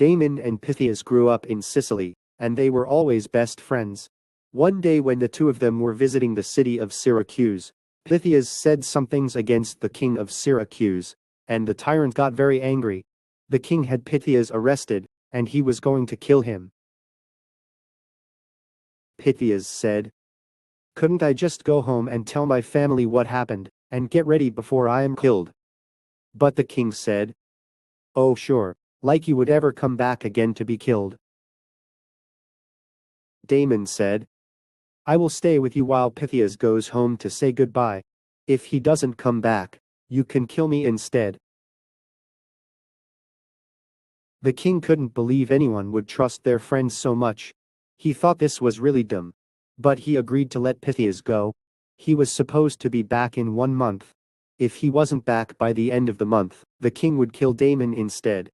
Damon and Pythias grew up in Sicily, and they were always best friends. One day when the two of them were visiting the city of Syracuse, Pythias said some things against the king of Syracuse, and the tyrant got very angry. The king had Pythias arrested, and he was going to kill him. Pythias said, "Couldn't I just go home and tell my family what happened, and get ready before I am killed?" But the king said, "Oh sure, like you would ever come back again to be killed." Damon said, "I will stay with you while Pythias goes home to say goodbye. If he doesn't come back, you can kill me instead." The king couldn't believe anyone would trust their friends so much. He thought this was really dumb. But he agreed to let Pythias go. He was supposed to be back in 1 month. If he wasn't back by the end of the month, the king would kill Damon instead.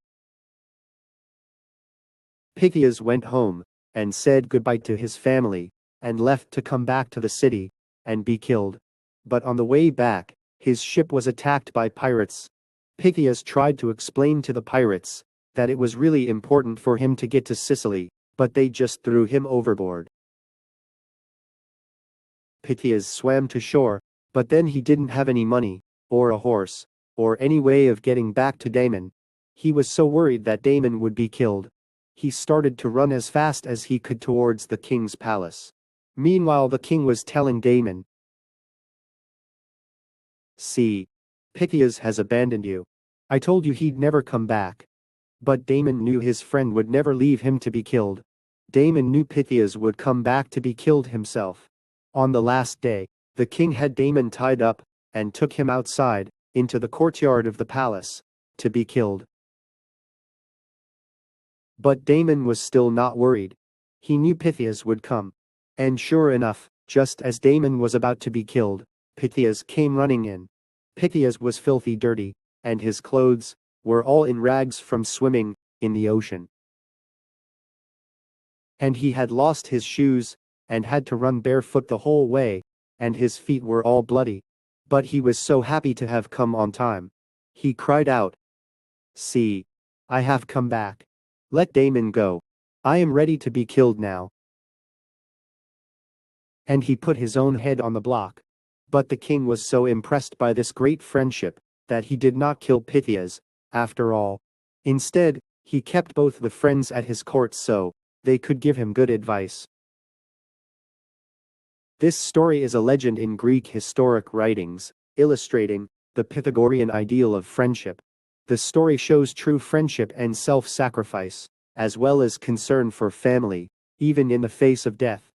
Pythias went home, and said goodbye to his family, and left to come back to the city, and be killed. But on the way back, his ship was attacked by pirates. Pythias tried to explain to the pirates that it was really important for him to get to Sicily, but they just threw him overboard. Pythias swam to shore, but then he didn't have any money, or a horse, or any way of getting back to Damon. He was so worried that Damon would be killed. He started to run as fast as he could towards the king's palace. Meanwhile, the king was telling Damon, "See, Pythias has abandoned you. I told you he'd never come back." But Damon knew his friend would never leave him to be killed. Damon knew Pythias would come back to be killed himself. On the last day, the king had Damon tied up, and took him outside, into the courtyard of the palace, to be killed. But Damon was still not worried. He knew Pythias would come. And sure enough, just as Damon was about to be killed, Pythias came running in. Pythias was filthy dirty, and his clothes were all in rags from swimming in the ocean. And he had lost his shoes, and had to run barefoot the whole way, and his feet were all bloody. But he was so happy to have come on time. He cried out, "See, I have come back. Let Damon go. I am ready to be killed now." And he put his own head on the block. But the king was so impressed by this great friendship, that he did not kill Pythias, after all. Instead, he kept both the friends at his court so they could give him good advice. This story is a legend in Greek historic writings, illustrating the Pythagorean ideal of friendship. The story shows true friendship and self-sacrifice, as well as concern for family, even in the face of death.